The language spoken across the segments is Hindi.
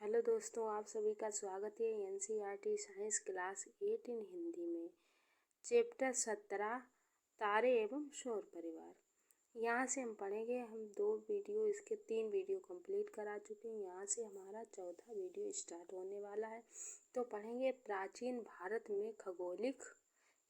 हेलो दोस्तों, आप सभी का स्वागत है एनसीईआरटी साइंस क्लास 8 इन हिंदी में। चैप्टर 17 तारे एवं सौर परिवार। यहाँ से हम पढ़ेंगे। हम इसके 3 वीडियो कंप्लीट करा चुके हैं। यहाँ से हमारा चौथा वीडियो स्टार्ट होने वाला है। तो पढ़ेंगे प्राचीन भारत में खगोलिक,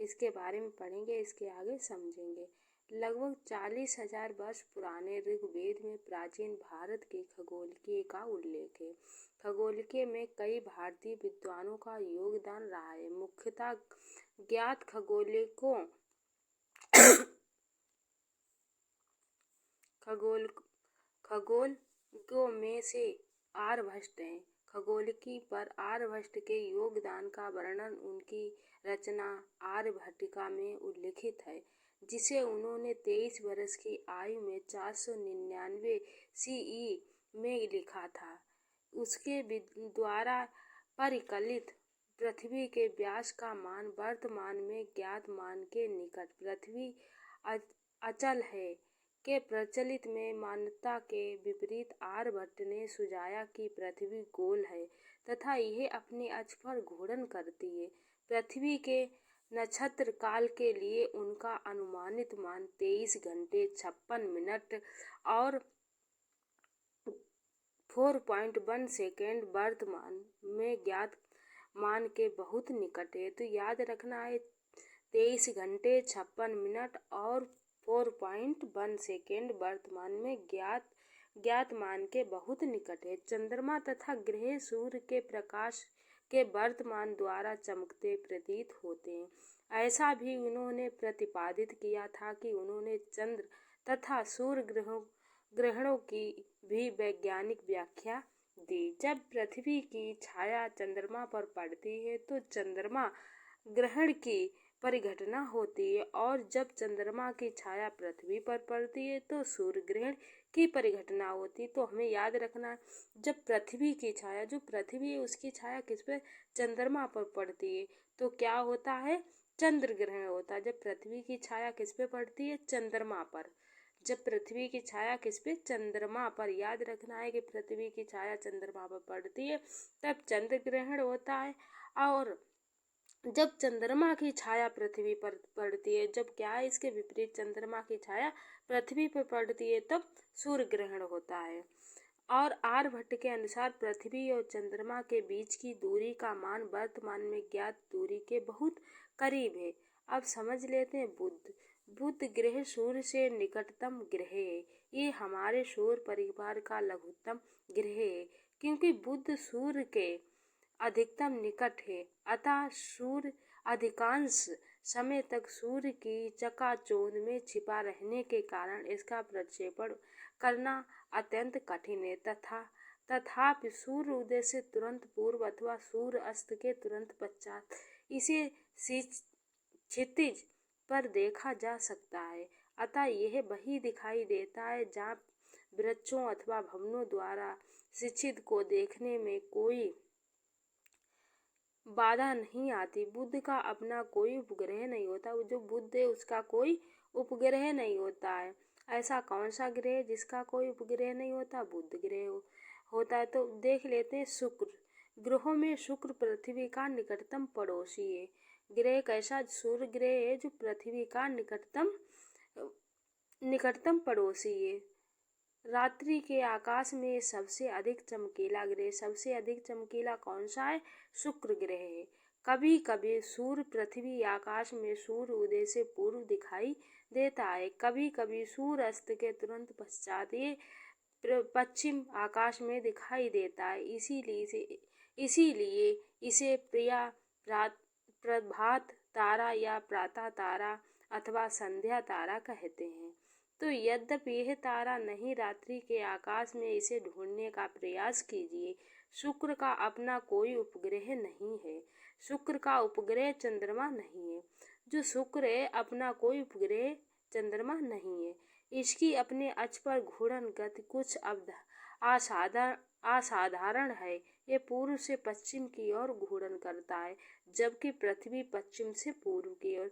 इसके बारे में पढ़ेंगे, इसके आगे समझेंगे। लगभग 40,000 वर्ष पुराने ऋग्वेद में प्राचीन भारत के खगोलकीय का उल्लेख है। खगोलकीय में कई भारतीय विद्वानों का योगदान रहा है। मुख्यतः ज्ञात खगोलज्ञों में से आर्यभट्ट हैं। खगोलकी पर आर्यभट्ट के योगदान का वर्णन उनकी रचना आर्यभट्टिका में उल्लिखित है, जिसे उन्होंने 23 वर्ष की आयु में 499 सीई में लिखा था। उसके द्वारा परिकलित पृथ्वी के व्यास का मान वर्तमान में ज्ञात मान के निकट पृथ्वी अचल है के प्रचलित में मान्यता के विपरीत आर्यभट्ट ने सुझाया कि पृथ्वी गोल है तथा यह अपने अक्ष पर घूर्णन करती है। पृथ्वी के नक्षत्र काल के लिए उनका अनुमानित मान 23 घंटे 56 मिनट और 4.1 सेकेंड वर्तमान में ज्ञात मान के बहुत निकट है। तो याद रखना है 23 घंटे 56 मिनट और 4.1 सेकेंड वर्तमान में ज्ञात मान के बहुत निकट है। चंद्रमा तथा ग्रह सूर्य के प्रकाश के वर्तमान द्वारा चमकते प्रतीत होते हैं। ऐसा भी उन्होंने प्रतिपादित किया था कि उन्होंने चंद्र तथा सूर्य ग्रहणों की भी वैज्ञानिक व्याख्या दी। जब पृथ्वी की छाया चंद्रमा पर पड़ती है तो चंद्रमा ग्रहण की परिघटना होती है, और जब चंद्रमा की छाया पृथ्वी पर पड़ती है तो सूर्य ग्रहण की परिघटना होती है। तो हमें याद रखना है, जब पृथ्वी की छाया, जो पृथ्वी है उसकी छाया किस पे, चंद्रमा पर पड़ती है, तो क्या होता है, चंद्र ग्रहण होता है। जब पृथ्वी की छाया किस पे पड़ती है, चंद्रमा पर। जब पृथ्वी की छाया किस पे, चंद्रमा पर। याद रखना है कि पृथ्वी की छाया चंद्रमा पर पड़ती है तब चंद्र ग्रहण होता है, और जब चंद्रमा की छाया पृथ्वी पर पड़ती है, जब क्या है, इसके विपरीत चंद्रमा की छाया पृथ्वी पर पड़ती है तब सूर्य ग्रहण होता है। और आर्यभट्ट के अनुसार पृथ्वी और चंद्रमा के बीच की दूरी का मान वर्तमान में ज्ञात दूरी के बहुत करीब है। अब समझ लेते हैं बुध ग्रह सूर्य से निकटतम ग्रह है। ये हमारे सौर परिवार का लघुत्तम ग्रह है, क्योंकि बुध सूर्य के अधिकतम निकट है। अतः सूर्य अधिकांश समय तक सूर्य की चकाचौंध में छिपा रहने के कारण इसका प्रक्षेपण करना अत्यंत कठिन है। तथापि सूर्य उदय से तुरंत पूर्व अथवा सूर्य अस्त के तुरंत पश्चात इसे क्षितिज पर देखा जा सकता है। अतः यह वही दिखाई देता है जहाँ वृक्षों अथवा भवनों द्वारा शिक्षित को देखने में कोई बाधा नहीं आती। बुध का अपना कोई उपग्रह नहीं होता। जो बुध है उसका कोई उपग्रह नहीं होता है। ऐसा कौन सा ग्रह है जिसका कोई उपग्रह नहीं होता, बुध ग्रह होता है। तो देख लेते हैं शुक्र। ग्रहों में शुक्र पृथ्वी का निकटतम पड़ोसी है। ग्रह कैसा, सूर्य ग्रह है जो पृथ्वी का निकटतम पड़ोसी है। रात्रि के आकाश में सबसे अधिक चमकीला ग्रह, सबसे अधिक चमकीला कौन सा है, शुक्र ग्रह है। कभी कभी सूर्य पृथ्वी आकाश में सूर्य उदय से पूर्व दिखाई देता है, कभी कभी सूर्य अस्त के तुरंत पश्चात ये पश्चिम आकाश में दिखाई देता है। इसीलिए इसे प्रभात तारा या प्रातः तारा अथवा संध्या तारा कहते हैं। तो यद्यपि यह तारा नहीं, रात्रि के आकाश में इसे ढूंढने का प्रयास कीजिए। शुक्र का अपना कोई उपग्रह नहीं है। शुक्र का उपग्रह चंद्रमा नहीं है। जो शुक्र है अपना कोई उपग्रह चंद्रमा नहीं है। इसकी अपने अक्ष पर घूर्णन गति कुछ असाधारण है। ये पूर्व से पश्चिम की ओर घूर्णन करता है, जबकि पृथ्वी पश्चिम से पूर्व की ओर।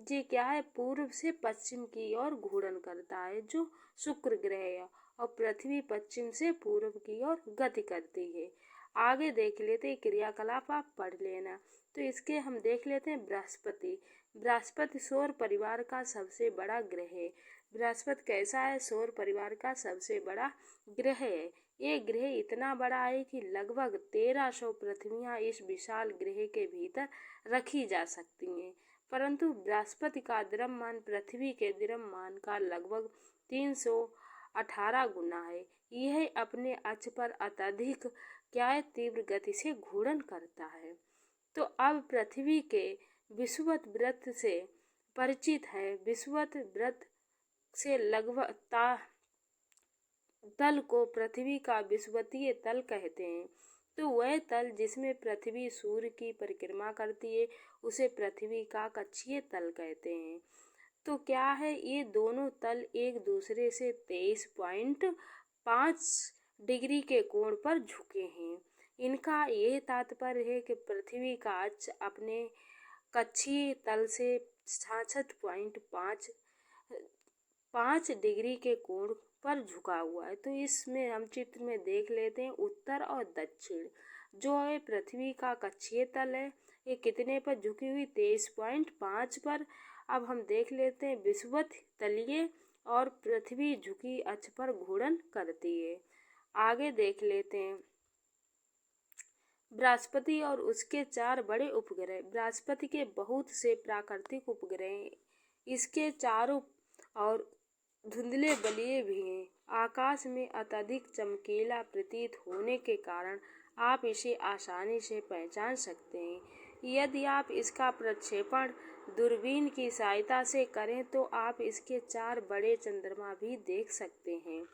ये क्या है, पूर्व से पश्चिम की ओर घूर्णन करता है जो शुक्र ग्रह है, और पृथ्वी पश्चिम से पूर्व की ओर गति करती है। आगे देख लेते हैं क्रियाकलाप, आप पढ़ लेना। तो इसके हम देख लेते हैं बृहस्पति। बृहस्पति सौर परिवार का सबसे बड़ा ग्रह है। बृहस्पति कैसा है? सौर परिवार का सबसे बड़ा ग्रह है। ये ग्रह इतना बड़ा है कि लगभग 1300 पृथ्वियां इस विशाल ग्रह के भीतर रखी जा सकती हैं। परंतु बृहस्पति का द्रव्यमान पृथ्वी के द्रव्यमान का लगभग 318 गुना है। यह अपने अक्ष पर अत्यधिक तीव्र गति से घूर्णन करता है। तो अब पृथ्वी के विषुवत वृत्त से परिचित है। विषुवत वृत्त से लगभग तल को पृथ्वी का विषुवतीय तल कहते हैं। तो वह तल जिसमें पृथ्वी सूर्य की परिक्रमा करती है उसे पृथ्वी का कक्षीय तल कहते हैं। तो क्या है, ये दोनों तल एक दूसरे से 23.5 डिग्री के कोण पर झुके हैं। इनका यह तात्पर्य है कि पृथ्वी का अक्ष अपने कक्षीय तल से 66.5 डिग्री के कोण पर झुका हुआ है। तो इसमें हम चित्र में देख लेते हैं उत्तर और दक्षिण। जो है पृथ्वी का कक्षीय तल है, ये कितने पर झुकी हुई? 23.5 पर। अब हम देख लेते हैं विषुवत तलीय और पृथ्वी झुकी अक्ष पर घूर्णन करती है। आगे देख लेते हैं बृहस्पति और उसके 4 बड़े उपग्रह। बृहस्पति के बहुत से प्राकृतिक उपग्रह हैं। इसके चारों और धुंधले बलिए भी हैं। आकाश में अत्यधिक चमकीला प्रतीत होने के कारण आप इसे आसानी से पहचान सकते हैं। यदि आप इसका प्रक्षेपण दूरबीन की सहायता से करें तो आप इसके 4 बड़े चंद्रमा भी देख सकते हैं।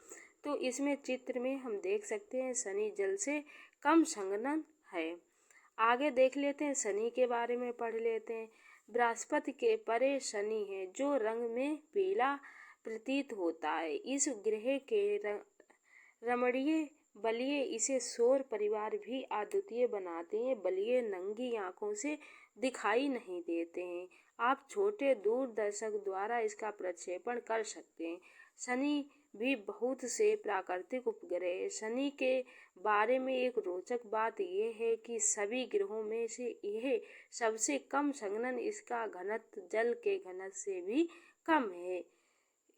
तो इसमें चित्र में हम देख सकते हैं शनि जल से कम संघनन है। आगे देख लेते हैं शनि के बारे में पढ़ लेते हैं। बृहस्पति के परे शनि है जो रंग में पीला प्रतीत होता है। इस ग्रह के रमणीय बलिए इसे सौर परिवार भी अद्वितीय बनाते हैं। बलिए नंगी आंखों से दिखाई नहीं देते हैं। आप छोटे दूरदर्शक द्वारा इसका प्रक्षेपण कर सकते हैं। शनि भी बहुत से प्राकृतिक उपग्रह है। शनि के बारे में एक रोचक बात यह है कि सभी ग्रहों में से यह सबसे कम संघनन, इसका घनत्व जल के घनत्व से भी कम है।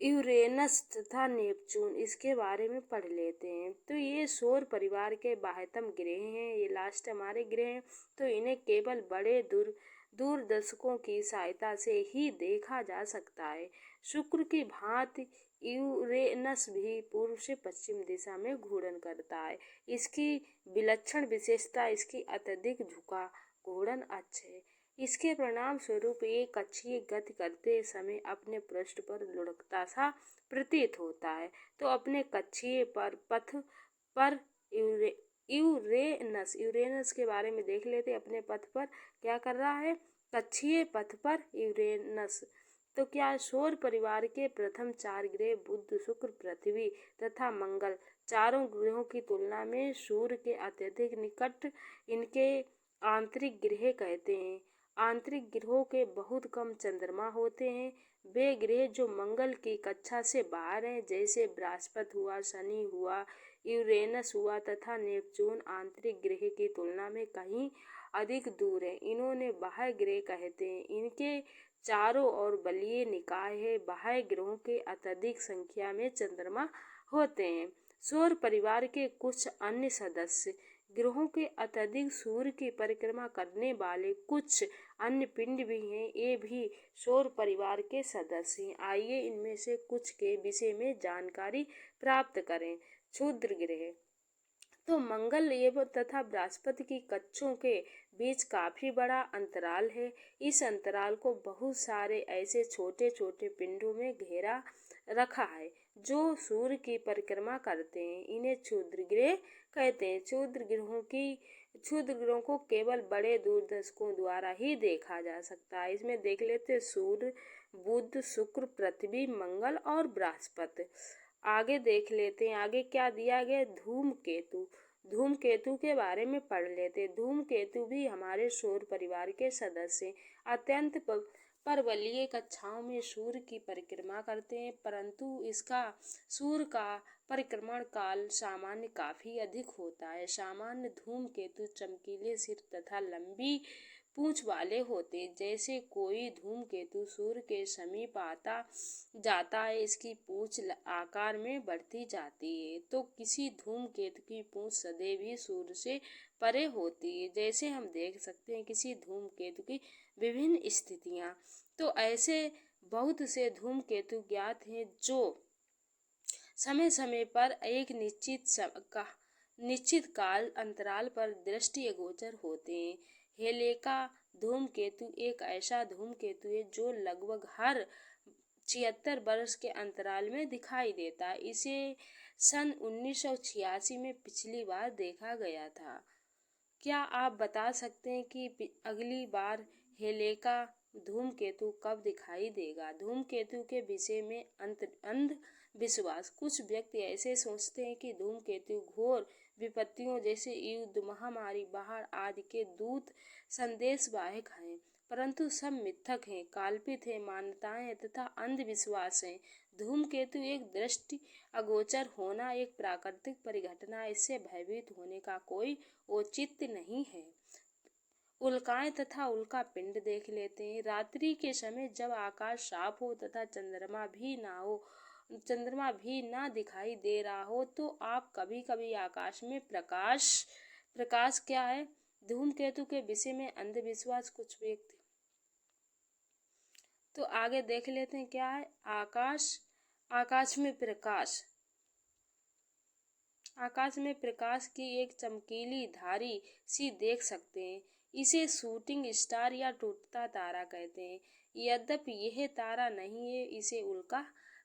यूरेनस तथा नेपच्यून, इसके बारे में पढ़ लेते हैं। तो ये सौर परिवार के बाह्यतम ग्रह हैं। ये लास्ट हमारे ग्रह हैं। तो इन्हें केवल बड़े दूरदर्शकों की सहायता से ही देखा जा सकता है। शुक्र की भांति यूरेनस भी पूर्व से पश्चिम दिशा में घूर्णन करता है। इसकी विलक्षण विशेषता इसकी अत्यधिक झुका घूर्णन अक्ष है। इसके परिणाम स्वरूप एक कक्षीय गति करते समय अपने पृष्ठ पर लुढ़कता सा प्रतीत होता है। तो अपने कक्षीय पथ पर यूरेनस के बारे में देख लेते हैं। अपने पथ पर क्या कर रहा है? कक्षीय पथ पर यूरेनस। तो क्या सौर परिवार के प्रथम 4 ग्रह बुध, शुक्र, पृथ्वी तथा मंगल, चारों ग्रहों की तुलना में सूर्य के अत्यधिक निकट इनके आंतरिक ग्रह कहते हैं। आंतरिक ग्रहों के बहुत कम चंद्रमा होते हैं। वे ग्रह जो मंगल की कक्षा से बाहर हैं, जैसे बृहस्पति हुआ, शनि हुआ, यूरेनस हुआ तथा नेपच्यून, आंतरिक ग्रह की तुलना में कहीं अधिक दूर है। इन्होंने बाह्य ग्रह कहते हैं। इनके चारों ओर बलीय निकाय है। बाह्य ग्रहों के अत्यधिक संख्या में चंद्रमा होते हैं। सौर परिवार के कुछ अन्य सदस्य ग्रहों के अत्यधिक सूर्य की परिक्रमा करने वाले कुछ अन्य पिंड भी हैं। ये भी सौर परिवार के सदस्य हैं। आइए इनमें से कुछ के विषय में जानकारी प्राप्त करें। क्षुद्र ग्रह। तो मंगल एवं तथा बृहस्पति की कक्षों के बीच काफी बड़ा अंतराल है। इस अंतराल को बहुत सारे ऐसे छोटे छोटे पिंडों में घेरा रखा है जो सूर्य की परिक्रमा करते हैं। इन्हें क्षुद्र ग्रह कहते हैं। क्षुद्र ग्रहों को केवल बड़े दूरदर्शकों द्वारा ही देखा जा सकता है। इसमें देख लेते हैं सूर्य, बुध, शुक्र, पृथ्वी, मंगल और बृहस्पति। आगे देख लेते हैं। आगे क्या दिया गया? धूमकेतु। धूमकेतु के बारे में पढ़ लेते हैं। धूमकेतु भी हमारे सौर परिवार के सदस्य हैं। अत्यंत परवलयिक कक्षाओं में सूर्य की परिक्रमा करते हैं, परंतु इसका सूर्य का परिक्रमण काल सामान्य काफी अधिक होता है। सामान्य धूमकेतु चमकीले सिर तथा लंबी पूंछ वाले होते हैं। जैसे कोई धूमकेतु सूर्य के समीप आता जाता है, इसकी पूंछ आकार में बढ़ती जाती है, तो किसी धूमकेतु की पूंछ सदैव ही सूर्य से परे होती है। जैसे हम देख सकते हैं किसी धूमकेतु की विभिन्न स्थितियां। तो ऐसे बहुत से धूमकेतु ज्ञात हैं जो समय समय पर एक निश्चित काल अंतराल पर दृष्टि अगोचर होते हैं। हेलेका धूमकेतु एक ऐसा धूमकेतु है जो लगभग हर 76 वर्ष के अंतराल में दिखाई देता है। इसे सन 1986 में पिछली बार देखा गया था। क्या आप बता सकते हैं कि अगली बार हेलेका धूमकेतु कब दिखाई देगा? धूमकेतु के विषय में अंधविश्वास। कुछ व्यक्ति ऐसे सोचते हैं कि धूमकेतु घोर विपत्तियों जैसे युद्ध, महामारी, बाढ़ आदि के दूत संदेशवाहक हैं, परंतु सब मिथक हैं, काल्पनिक हैं, मान्यताएं तथा अंधविश्वास हैं। धूमकेतु एक दृष्टि अगोचर होना एक प्राकृतिक परिघटना है। इससे भयभीत होने का कोई औचित्य नहीं है। उल्काएं तथा उल्का पिंड देख लेते हैं। रात्रि के समय जब आकाश साफ हो तथा चंद्रमा भी ना दिखाई दे रहा हो, तो आप कभी कभी आकाश में प्रकाश क्या है? धूमकेतु के विषय में अंधविश्वास। कुछ व्यक्ति तो आगे देख लेते हैं क्या है। आकाश में प्रकाश। आकाश में प्रकाश की एक चमकीली धारी सी देख सकते हैं। इसे शूटिंग स्टार या टूटता तारा कहते हैं। यद्यपि यह तारा नहीं है, इसे उल्का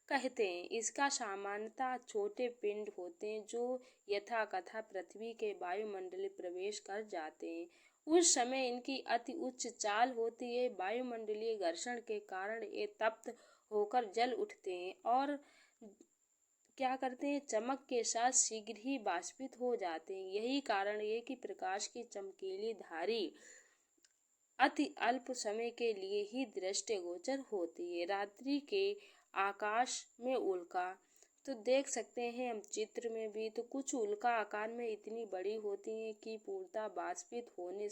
कहते हैं। इसका सामान्यतः छोटे पिंड होते हैं जो यथाकथा पृथ्वी के वायुमंडलीय प्रवेश कर जाते हैं। उस समय इनकी अति उच्च चाल होती है। वायुमंडलीय घर्षण के कारण ये तप्त होकर जल उठते हैं और क्या करते हैं, चमक के साथ शीघ्र ही वाष्पित हो जाते हैं। यही कारण है कि प्रकाश की चमकीली धारी अति अल्प समय के लिए ही दृष्टिगोचर होती है। रात्रि के आकाश में उल्का तो देख सकते हैं हम चित्र में भी। तो कुछ उल्का आकार में इतनी बड़ी होती हैं कि पूर्णतः वाष्पित होने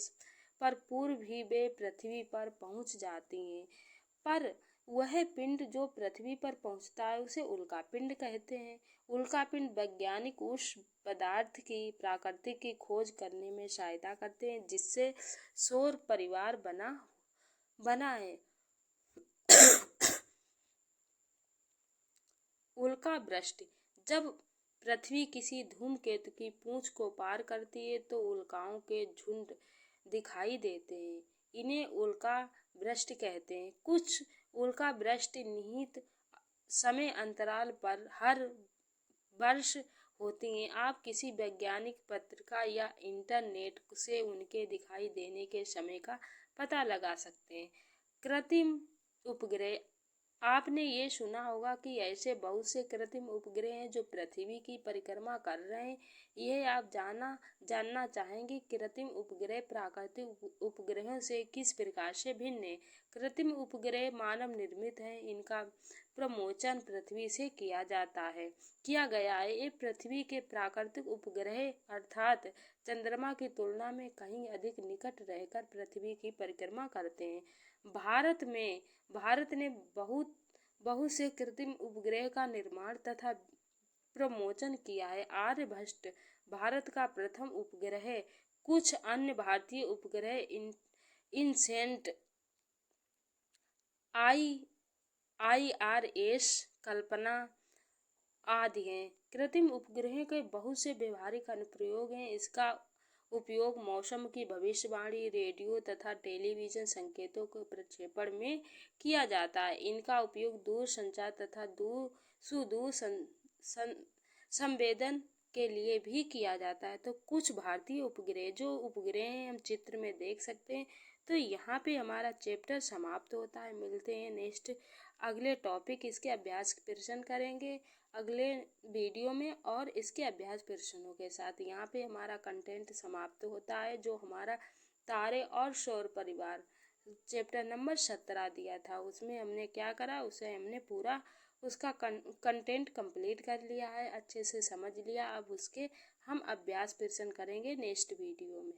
पर पूर्व ही वे पृथ्वी पर पहुंच जाती हैं। पर वह पिंड जो पृथ्वी पर पहुंचता है उसे उल्का पिंड कहते हैं। उल्का पिंड वैज्ञानिक उस पदार्थ की प्रकृति की खोज करने में सहायता करते हैं जिससे सौर परिवार बना है। उल्का वृष्टि। जब पृथ्वी किसी धूमकेतु की पूंछ को पार करती है तो उल्काओं के झुंड दिखाई देते हैं। इन्हें उल्का वृष्टि कहते हैं। कुछ उल्का वृष्टि निहित समय अंतराल पर हर वर्ष होती हैं। आप किसी वैज्ञानिक पत्रिका या इंटरनेट से उनके दिखाई देने के समय का पता लगा सकते हैं। कृत्रिम उपग्रह। आपने ये सुना होगा कि ऐसे बहुत से कृत्रिम उपग्रह हैं जो पृथ्वी की परिक्रमा कर रहे हैं। यह आप जानना चाहेंगे कृत्रिम उपग्रह प्राकृतिक उपग्रहों से किस प्रकार से भिन्न है। कृत्रिम उपग्रह मानव निर्मित है। इनका प्रमोचन पृथ्वी से किया गया है। ये पृथ्वी के प्राकृतिक उपग्रह अर्थात चंद्रमा की तुलना में कहीं अधिक निकट रहकर पृथ्वी की परिक्रमा करते हैं। भारत ने बहुत से कृत्रिम उपग्रह का निर्माण तथा प्रमोचन किया है। आर्यभट्ट भारत का प्रथम उपग्रह है। कुछ अन्य भारतीय उपग्रह इनसेंट, IRS, कल्पना आदि हैं। कृत्रिम उपग्रह के बहुत से व्यवहारिक अनुप्रयोग हैं। इसका उपयोग मौसम की भविष्यवाणी, रेडियो तथा टेलीविजन संकेतों के प्रक्षेपण में किया जाता है। इनका उपयोग दूर संचार तथा सुदूर संवेदन के लिए भी किया जाता है। तो कुछ भारतीय उपग्रह हम चित्र में देख सकते हैं। तो यहाँ पे हमारा चैप्टर समाप्त होता है। मिलते हैं नेक्स्ट अगले टॉपिक, इसके अभ्यास प्रश्न करेंगे अगले वीडियो में और इसके अभ्यास प्रश्नों के साथ। यहाँ पे हमारा कंटेंट समाप्त होता है। जो हमारा तारे और सौर परिवार चैप्टर नंबर 17 दिया था, उसमें हमने क्या करा, उसे हमने पूरा उसका कंटेंट कंप्लीट कर लिया है, अच्छे से समझ लिया। अब उसके हम अभ्यास प्रश्न करेंगे नेक्स्ट वीडियो में।